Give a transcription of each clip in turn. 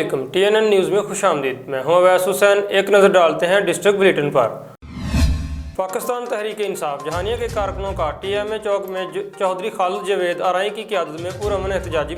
अस्सलामुअलैकुम, TNN news में खुशामदीद। मैं हूं अवैस हुसैन। एक नज़र डालते हैं डिस्ट्रिक्ट बुलेटिन पर। पाकिस्तान तहरीक इंसाफ जहानिया के कारकुनों का TMA चौक में चौधरी खालिद जावेद आरआई की क़यादत में पुरअमन एहतजाजी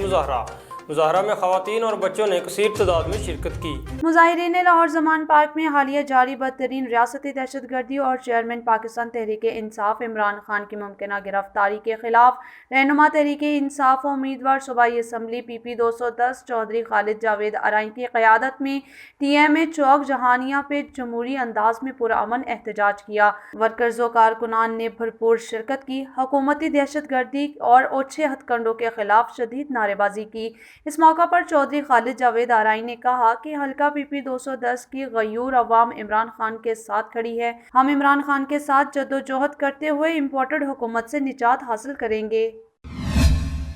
मुज़ाहरा में ख़वातीन और बच्चों ने कसीर तादाद में शिरकत की। मुज़ाहिरीन ने लाहौर ज़मान पार्क में हालिया जारी बदतरीन रियासती दहशतगर्दी और चेयरमैन पाकिस्तान तहरीक इंसाफ इमरान खान की मुमकिना गिरफ्तारी के खिलाफ रहनुमा तहरीक इंसाफ और उम्मीदवार सूबाई असम्बली PP 210 चौधरी खालिद जावेद आरआई की क़यादत में TMA चौक जहानिया पे जमहूरी अंदाज में पुरअमन एहतजाज किया। वर्कर्स और कारकुनान ने भरपूर शिरकत की, हुकूमती दहशतगर्दी और ओछे हथकंडों के खिलाफ शदीद नारेबाजी की। इस मौका पर चौधरी खालिद जावेद आरआई ने कहा कि हल्का PP 210 की गयूर अवाम इमरान खान के साथ खड़ी है। हम इमरान खान के साथ जद्दोजहद करते हुए इम्पोर्टेड हुकूमत से निजात हासिल करेंगे।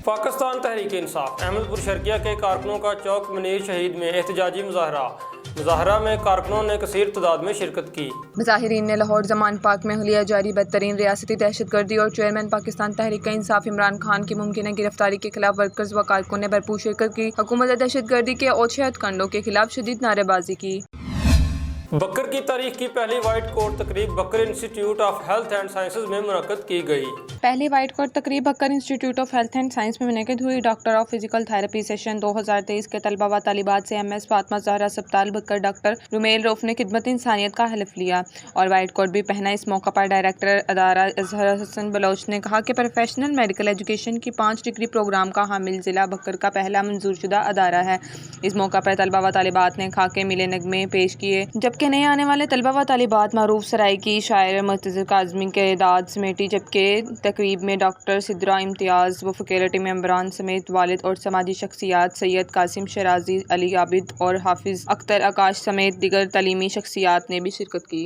पाकिस्तान तहरीक इंसाफ अहमदपुर शर्किया के कारकुनों का चौक मनीर शहीद में एहतजाजी मुज़ाहरा में कारकुनों ने कसीर तादाद में शिरकत की। मुज़ाहिरीन ने लाहौर ज़मान पार्क में हुलिया जारी बदतरीन रियासती दहशतगर्दी और चेयरमैन पाकिस्तान तहरीक इंसाफ इमरान खान की मुमकिना गिरफ्तारी के खिलाफ वर्कर्स व कारकुन ने भरपूर शिरकत की। हुकूमत दहशतगर्दी के ओछे हथकंडों के खिलाफ शदीद नारेबाजी की। बकर की तारीख की पहली वाइट कोट तकरीब Bakar institute of health and sciences में मुनक्कद की गई। पहली वाइट कोट तकरीब Bakar institute of health and science में मुनक्कद हुई। Doctor of physical therapy session 2023 के तलबा व तालिबात से MS फातिमा ज़हरा अस्पताल बकर डॉक्टर रुमेल रऊफ ने खिदमत इंसानियत का हलफ लिया और वाइट कोट भी पहना। इस मौका पर डायरेक्टर अदारा अजहर हसन बलोच ने कहा कि प्रोफेशनल मेडिकल एजुकेशन की 5 डिग्री प्रोग्राम का हामिल ज़िला बकर का पहला मंजूरशुदा अदारा है। इस मौका पर तलबा व तालिबात ने खाके मिले नगमे पेश किए, जबकि नए आने वाले तलबा व तालिबात मरूफ सराय की शायर मुर्तज़ा काज़मी के दाद समेटी। जबकि तकरीब में डॉक्टर सिद्रा इम्तियाज़ व फैकल्टी मेंबरान समेत वालिद और समाजी शख्सियात सैयद कासिम शराजी, अली आबिद और हाफिज अख्तर आकाश समेत दिगर तालीमी शख्सियात ने भी शिरकत की।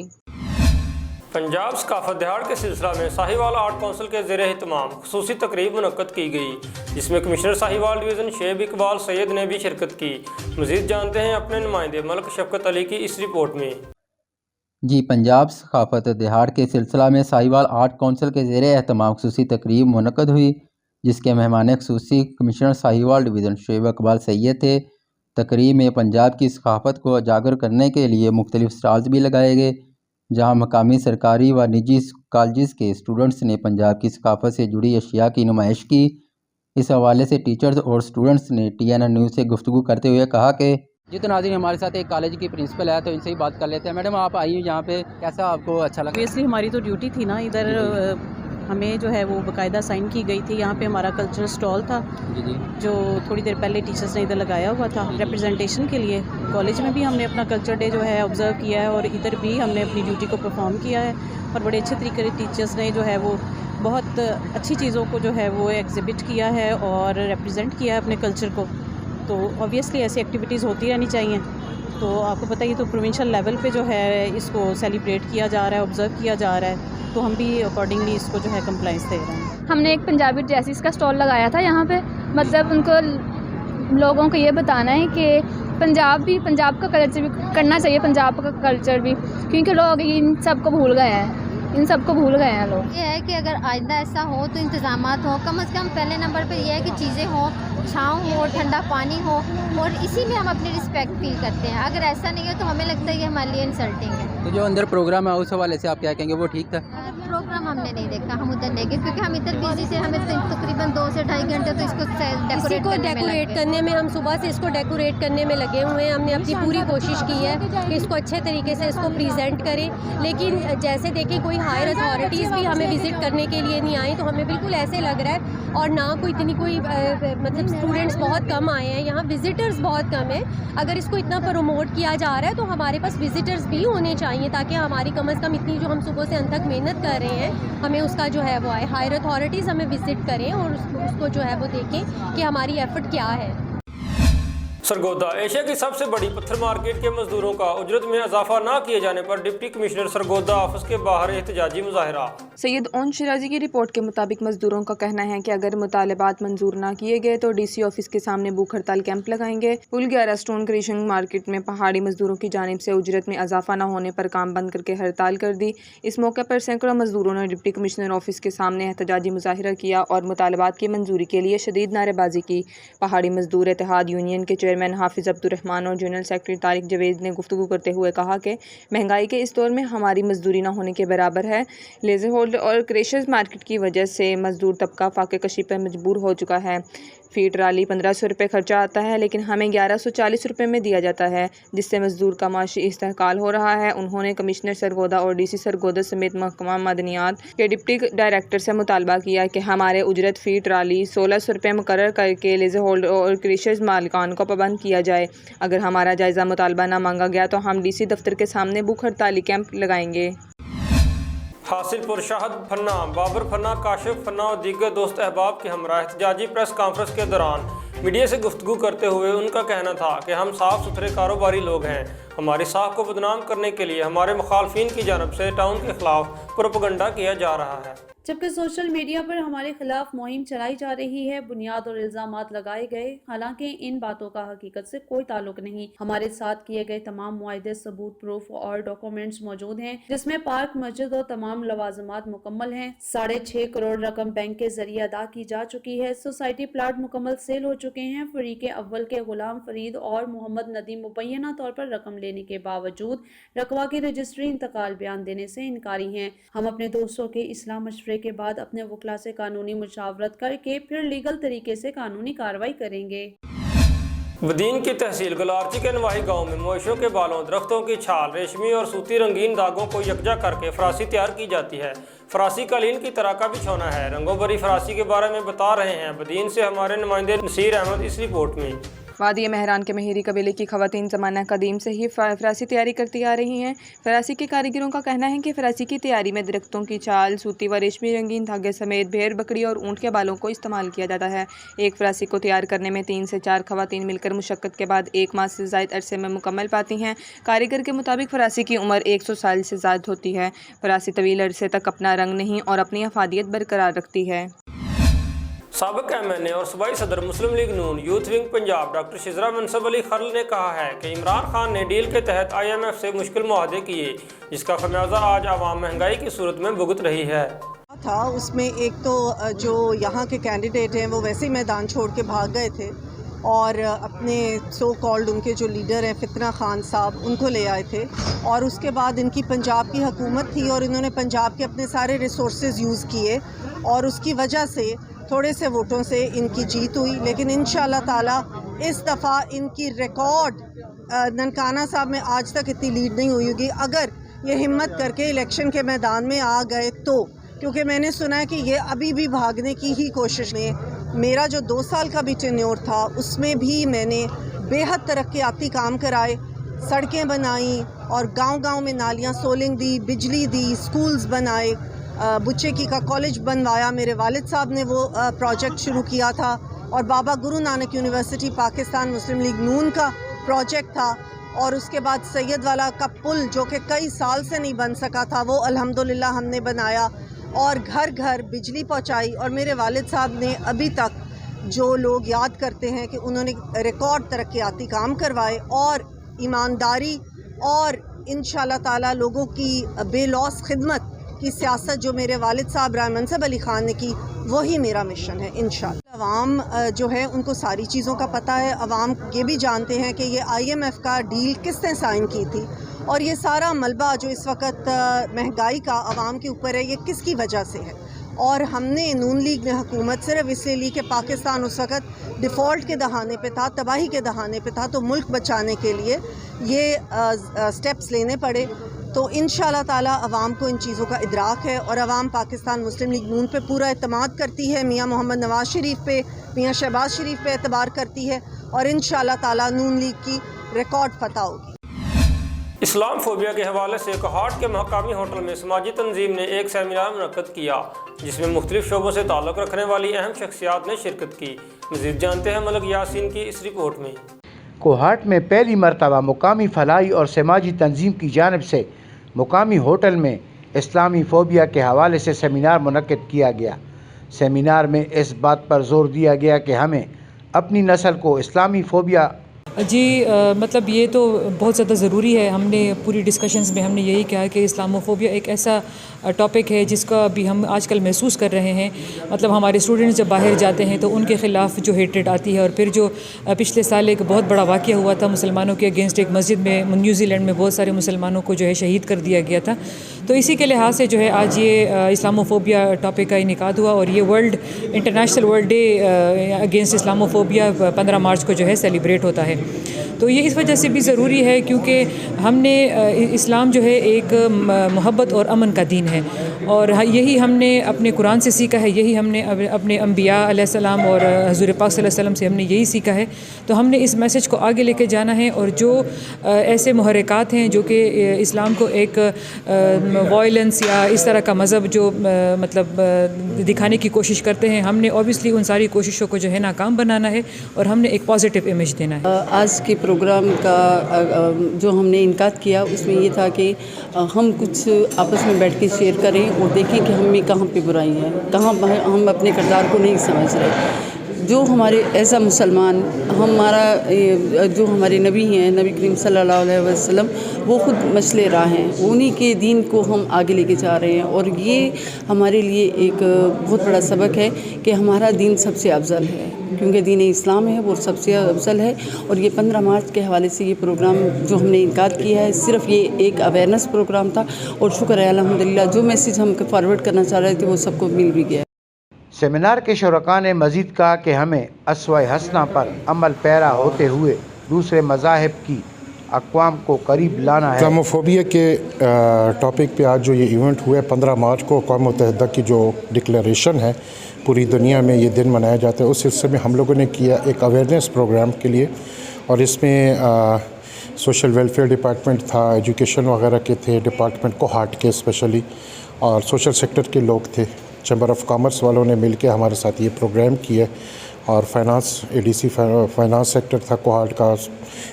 पंजाब सकाफत दिहाड़ के सिलसिला में साहिवाल आर्ट कौंसिल के ज़ेर एहतमाम खुसूसी तकरीब मुनक्कद की गई, जिसमें कमिश्नर साहिवाल डिवीज़न शेब इकबाल सैयद ने भी शिरकत की। मज़ीद जानते हैं अपने नुमाइंदे मलक शफकत अली की इस रिपोर्ट में। जी, पंजाब सकाफत दिहाड़ के सिलसिला में साहिवाल आर्ट कौंसिल के ज़ेर एहतमाम खुसूसी तकरीब मुनक्कद हुई, जिसके मेहमान खुसूसी कमिश्नर साहिवाल डिवीज़न शेब इकबाल सैयद थे। तकरीब में पंजाब की सकाफत को उजागर करने के लिए मुख्तलिफ स्टॉल्स भी लगाए गए, जहाँ मकामी सरकारी व निजी कॉलेज के स्टूडेंट्स ने पंजाब की सकाफत से जुड़ी अशिया की नुमाइश की। इस हवाले से टीचर्स और स्टूडेंट्स ने TNN न्यूज़ से गुफ्तगू करते हुए कहा कि जी तो नाज़रीन, हमारे साथ एक कॉलेज की प्रिंसिपल है, तो इनसे ही बात कर लेते हैं। मैडम, आप आई यहाँ पे, कैसा आपको अच्छा लगा? ऑब्वियसली हमारी तो ड्यूटी थी ना इधर, हमें जो है वो बाकायदा साइन की गई थी। यहाँ पे हमारा कल्चरल स्टॉल था जी जो थोड़ी देर पहले टीचर्स ने इधर लगाया हुआ था रिप्रेजेंटेशन के लिए। कॉलेज में भी हमने अपना कल्चर डे जो है ऑब्ज़र्व किया है और इधर भी हमने अपनी ड्यूटी को परफॉर्म किया है और बड़े अच्छे तरीके से टीचर्स ने जो है वो बहुत अच्छी चीज़ों को जो है वो एग्जिबिट किया है और रिप्रेजेंट किया है अपने कल्चर को। तो ऑब्वियसली ऐसी एक्टिविटीज़ होती रहनी चाहिए। तो आपको पता ही तो प्रोविंशियल लेवल पे जो है इसको सेलिब्रेट किया जा रहा है, ऑब्ज़र्व किया जा रहा है, तो हम भी अकॉर्डिंगली इसको जो है कंप्लाइंस दे रहे हैं। हमने एक पंजाबी ड्रेसेस का स्टॉल लगाया था यहाँ पे, मतलब उनको लोगों को ये बताना है कि पंजाब का कल्चर भी करना चाहिए, पंजाब का कल्चर भी, क्योंकि लोग इन सब को भूल गए हैं लोग। ये है कि अगर आइंदा ऐसा हो तो इंतज़ामात हो, कम से कम पहले नंबर पर यह है कि चीज़ें हों, छाँव हो, ठंडा पानी हो, और इसी में हम अपनी रिस्पेक्ट फील करते हैं। अगर ऐसा नहीं है तो हमें लगता है कि हमारे लिए इंसल्टिंग है। तो जो अंदर प्रोग्राम है उस हवाले से आप क्या कहेंगे, वो ठीक था? प्रोग्राम हमने नहीं देखा, हम उधर नहीं गए क्योंकि हम इधर बिजी से, हमें तकरीबन 2 से 2.5 घंटे तो इसको डेकोरेट करने में, हम सुबह से इसको डेकोरेट करने में लगे हुए हैं। हमने अपनी पूरी कोशिश की है कि इसको अच्छे तरीके से इसको प्रेजेंट करें, लेकिन जैसे देखें कोई हायर अथॉरिटीज़ भी हमें विज़िट करने के लिए नहीं आई, तो हमें बिल्कुल ऐसे लग रहा है, और ना कोई इतनी कोई मतलब स्टूडेंट्स बहुत कम आए हैं, यहाँ विज़िटर्स बहुत कम है। अगर इसको इतना प्रमोट किया जा रहा है तो हमारे पास विज़िटर्स भी होने चाहिए, ताकि हमारी कम से कम इतनी जो हम सुबह से अंत तक मेहनत कर रहे हैं, हमें उसका जो है वो आए, हायर अथॉरिटीज़ हमें विज़िट करें और उसको जो है वो देखें कि हमारी एफर्ट क्या है। सरगोदा एशिया की सबसे बड़ी पत्थर मार्केट के मजदूरों का उजरत में इजाफा न किए जाने पर डिप्टी कमिश्नर सरगोदा ऑफिस के बाहर एहतजाजी मुजाहरा। सैयद ओन शिराजी की रिपोर्ट के मुताबिक मजदूरों का कहना है कि अगर मुतालबात मंजूर ना किए गए तो डीसी ऑफिस के सामने भूख हड़ताल कैंप लगाएंगे। पुल 11 स्टोन क्रेशिंग मार्केट में पहाड़ी मजदूरों की जानिब से उजरत में इजाफा न होने पर काम बंद करके हड़ताल कर दी। इस मौके पर सैकड़ों मजदूरों ने डिप्टी कमिश्नर ऑफिस के सामने एहतजाजी मुजाहिरा किया और मुतालबात की मंजूरी के लिए शदीद नारेबाजी की। पहाड़ी मजदूर इत्तेहाद यूनियन के चेयरमैन हाफिज अब्दुर्रहमान और जनरल सेक्रेटरी तारिक जवेद ने गुफ्तगू करते हुए कहा कि महंगाई के इस दौर में हमारी मजदूरी न होने के बराबर है। लेज़र होल्ड और क्रेशर्स मार्केट की वजह से मजदूर तबका फाके कशी पर मजबूर हो चुका है। फी ट्राली 1500 रुपये खर्चा आता है, लेकिन हमें 1140 रुपये में दिया जाता है, जिससे मजदूर का माशी इस्तेहकाल हो रहा है। उन्होंने कमिश्नर सरगोदा और डीसी सरगोदा समेत महकमा मदनियात के डिप्टी डायरेक्टर से मुतालबा किया कि हमारे उजरत फ़ी ट्राली 1600 रुपये मुकर्रर करके लेज़र होल्ड और क्रेशर्स मालिकान को पाबंद किया जाए। अगर हमारा जायज़ा मुतालबा न मांगा गया तो हम डीसी दफ्तर के सामने भूख हड़ताली कैंप लगाएंगे। हासिलपुर शाहद फन्ना, बाबर फन्ना, काशिफ फन्ना और दीगर दोस्त अहबाब के हमरा एहतजाजी प्रेस कॉन्फ्रेंस के दौरान मीडिया से गुफ्तगू करते हुए उनका कहना था कि हम साफ़ सुथरे कारोबारी लोग हैं। हमारी साख को बदनाम करने के लिए हमारे मुखालफिन की जानब से टाउन के खिलाफ प्रोपगंडा किया जा रहा है, जबकि सोशल मीडिया पर हमारे खिलाफ मुहिम चलाई जा रही है। बुनियाद और इल्ज़ामात लगाए गए, हालांकि इन बातों का हकीकत से कोई ताल्लुक नहीं। हमारे साथ किए गए तमाम मुआहदे, सबूत, प्रूफ और डॉक्यूमेंट्स मौजूद हैं, जिसमें पार्क, मस्जिद और तमाम लवाजमात मुकम्मल हैं। 6.5 करोड़ रकम बैंक के जरिए अदा की जा चुकी है। सोसाइटी प्लाट मुकम्मल सेल हो चुके हैं। फरीके अव्वल के गुलाम फरीद और मोहम्मद नदीम मुबैना तौर पर रकम लेने के बावजूद रकबा की रजिस्ट्री इंतकाल बयान देने से इनकारी हैं। हम अपने दोस्तों के इस्लाह मशवरे के बाद अपने वकला से कानूनी मुशावरत करके फिर लीगल तरीके से कानूनी कार्रवाई करेंगे। बदीन की तहसील गलारची के नवाही गांव में मवेशियों के बालों, दरख्तों की छाल, रेशमी और सूती रंगीन धागों को यकजा करके फरासी तैयार की जाती है। फरासी कालीन की तरह का बिछौना है। रंगों भरी फरासी के बारे में बता रहे हैं बदीन से हमारे नुमाइंदे नसीर अहमद इस रिपोर्ट में। वादी महरान के महेरी कबीले की ख़वातीन ज़माना कदीम से ही फरासी तैयारी करती आ रही हैं। फरासी के कारीगरों का कहना है कि फरासी की तैयारी में दरख्तों की छाल, सूती व रेशमी रंगीन धागे समेत भेड़, बकरी और ऊँट के बालों को इस्तेमाल किया जाता है। एक फरासी को तैयार करने में 3 से 4 ख़वातीन मिलकर मुशक्क़त के बाद 1 माह से ज़ायद अरसे में मुकम्मल पाती हैं। कारीगर के मुताबिक फरासी की उम्र 100 साल से ज़ायद होती है। फरासी तवील अरसे तक अपना रंग नहीं और अपनी अफादियत बरकरार रखती है। साबिक एमएनए और सूबाई सदर Muslim League Noon youth wing Punjab doctor Shizra Mansab Ali Kharal ने कहा है कि इमरान खान ने डील के तहत IMF से मुश्किल मुआहदे किए, जिसका खमियाजा आज आवाम महंगाई की सूरत में भुगत रही है। था उसमें एक तो जो यहाँ के कैंडिडेट हैं वो वैसे ही मैदान छोड़ के भाग गए थे और अपने सो कॉल्ड उनके जो लीडर हैं फितना खान साहब उनको ले आए थे, और उसके बाद इनकी पंजाब की हुकूमत थी और इन्होंने पंजाब के अपने सारे रिसोर्सेज यूज़ किए और उसकी वजह से थोड़े से वोटों से इनकी जीत हुई। लेकिन इंशाल्लाह ताला इस दफ़ा इनकी रिकॉर्ड ननकाना साहब में आज तक इतनी लीड नहीं हुई होगी अगर ये हिम्मत करके इलेक्शन के मैदान में आ गए तो, क्योंकि मैंने सुना है कि ये अभी भी भागने की ही कोशिश में। मेरा जो 2 साल का भी टेन्योर था उसमें भी मैंने बेहद तरक्याती काम कराए, सड़कें बनाई और गांव-गांव में नालियां सोलिंग दी, बिजली दी, स्कूल्स बनाए, बुच्चेकी का कॉलेज बनवाया। मेरे वालिद साहब ने वो प्रोजेक्ट शुरू किया था और बाबा गुरु नानक यूनिवर्सिटी पाकिस्तान मुस्लिम लीग नून का प्रोजेक्ट था। और उसके बाद सैयद वाला का पुल जो कि कई साल से नहीं बन सका था वो अल्हम्दुलिल्लाह हमने बनाया और घर घर बिजली पहुंचाई। और मेरे वालिद साहब ने अभी तक जो लोग याद करते हैं कि उन्होंने रिकॉर्ड तरक्याती काम करवाए और ईमानदारी और इंशाल्लाह ताला लोगों की बेलौस खिदमत की सियासत जो मेरे वालिद साहब राय मनसब अली खान ने की, वही मेरा मिशन है इंशाल्लाह। अवाम जो है उनको सारी चीज़ों का पता है। अवाम ये भी जानते हैं कि ये IMF का डील किसने साइन की थी और ये सारा मलबा जो इस वक्त महंगाई का अवाम के ऊपर है ये किसकी वजह से है। और हमने नून लीग ने हुकूमत सिर्फ इसलिए ली कि पाकिस्तान उस वक्त डिफ़ॉल्ट के दहाने पे था, तबाही के दहाने पे था, तो मुल्क बचाने के लिए ये स्टेप्स लेने पड़े। तो इंशाल्लाह ताला अवाम को इन चीज़ों का इदराक है और अवाम पाकिस्तान मुस्लिम लीग नून पे पूरा एतमाद करती है, मियाँ मोहम्मद नवाज शरीफ पे, मियाँ शहबाज शरीफ पे एतबार करती है और इंशाल्लाह ताला नून लीग की रिकॉर्ड फतह होगी। इस्लाम फोबिया के हवाले से कोहाट के मकामी होटल में समाजी तंजीम ने एक सेमिनार मुनक्कद किया, जिसमें मुख्तलिफ शोबों से ताल्लुक़ रखने वाली अहम शख्सियात ने शिरकत की। मज़ीद जानते हैं मलिक यासीन की इस रिपोर्ट में। कोहाट में पहली मरतबा मुकामी फलाही और समाजी तंजीम की जानिब से मुकामी होटल में اسلامی فوبیا کے حوالے سے سیمینار منعقد کیا گیا۔ سیمینار میں اس بات پر زور دیا گیا کہ ہمیں اپنی نسل کو اسلامی فوبیا مطلب یہ تو بہت زیادہ ضروری ہے۔ ہم نے پوری ڈسکشنز میں ہم نے یہی کہا کہ اسلاموفوبیا ایک ایسا ٹاپک ہے جس کا بھی ہم آج کل محسوس کر رہے ہیں۔ مطلب ہمارے اسٹوڈنٹس جب باہر جاتے ہیں تو ان کے خلاف جو ہیٹریٹ آتی ہے، اور پھر جو پچھلے سال ایک بہت بڑا واقعہ ہوا تھا مسلمانوں کے اگینسٹ، ایک مسجد میں نیوزی لینڈ میں بہت سارے مسلمانوں کو جو ہے شہید کر دیا گیا تھا۔ تو اسی کے لحاظ سے جو ہے آج یہ اسلاموفوبیا ٹاپک کا انعقاد ہوا، اور یہ international world day against Islamophobia 15 March کو جو ہے سیلیبریٹ ہوتا ہے۔ تو یہ اس وجہ سے بھی ضروری ہے کیونکہ ہم نے اسلام جو ہے ایک محبت اور امن کا دین ہے، اور یہی ہم نے اپنے قرآن سے سیکھا ہے، یہی ہم نے اپنے انبیاء علیہ السلام اور حضور پاک صلی اللہ علیہ وسلم سے ہم نے یہی سیکھا ہے۔ تو ہم نے اس میسج کو آگے لے کے جانا ہے، اور جو ایسے محرکات ہیں جو کہ اسلام کو ایک وائلنس یا اس طرح کا مذہب جو مطلب دکھانے کی کوشش کرتے ہیں، ہم نے اوبیسلی ان ساری کوششوں کو جو ہے ناکام بنانا ہے، اور ہم نے ایک پازیٹیو امیج دینا ہے۔ آج کے پروگرام کا جو ہم نے انعقاد کیا اس میں یہ تھا کہ ہم کچھ آپس میں بیٹھ کے شیئر کریں اور دیکھیں کہ ہم میں کہاں پہ برائی ہے، کہاں ہم اپنے کردار کو نہیں سمجھ رہے۔ جو ہمارے ایسا مسلمان جو ہمارے نبی ہیں، نبی کریم صلی اللہ علیہ وسلم، وہ خود مشعل راہ ہیں، انہی کے دین کو ہم آگے لے کے جا رہے ہیں، اور یہ ہمارے لیے ایک بہت بڑا سبق ہے کہ ہمارا دین سب سے افضل ہے، کیونکہ دین اسلام ہے وہ سب سے افضل ہے۔ اور یہ 15 مارچ کے حوالے سے یہ پروگرام جو ہم نے انعقاد کیا ہے، صرف یہ ایک اویئرنیس پروگرام تھا، اور شکر ہے الحمدللہ جو میسیج ہم فارورڈ کرنا چاہ رہے تھے وہ سب کو مل بھی گیا۔ سیمینار کے شرکاء نے مزید کہا کہ ہمیں اسوہ حسنہ پر عمل پیرا ہوتے ہوئے دوسرے مذاہب کی اقوام کو قریب لانا ہے۔ اسلاموفوبیا کے ٹاپک پہ آج جو یہ ایونٹ ہوا ہے 15 مارچ کو اقوام متحدہ کی جو ڈکلیریشن ہے، پوری دنیا میں یہ دن منایا جاتا ہے، اس سلسلے میں ہم لوگوں نے کیا ایک اویئرنیس پروگرام کے لیے، اور اس میں سوشل ویلفیئر ڈپارٹمنٹ تھا، ایجوکیشن وغیرہ کے تھے ڈپارٹمنٹ کو ہارٹ کے اسپیشلی، اور سوشل سیکٹر کے لوگ تھے۔ چیمبر آف کامرس والوں نے مل کے ہمارے ساتھ یہ پروگرام کیا، اور فائنانس ADC فائنانس سیکٹر تھا کوہارٹ کا،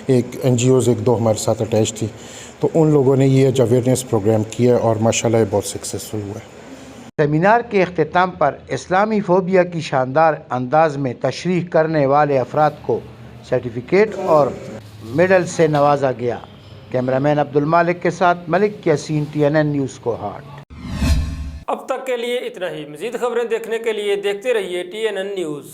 ایک NGOز 1-2 ہمارے ساتھ اٹیچ تھی، تو ان لوگوں نے یہ اویئرنیس پروگرام کیا، اور ماشاءاللہ یہ بہت سکسیسفل ہوا ہے۔ سیمینار کے اختتام پر اسلامی فوبیا کی شاندار انداز میں تشریح کرنے والے افراد کو سرٹیفکیٹ اور میڈل سے نوازا گیا۔ کیمرامین عبدالمالک کے ساتھ ملک یاسین، TNN نیوز کوہارٹ۔ اب تک کے لیے اتنا ہی۔ مزید خبریں دیکھنے کے لیے دیکھتے رہیے TNN نیوز۔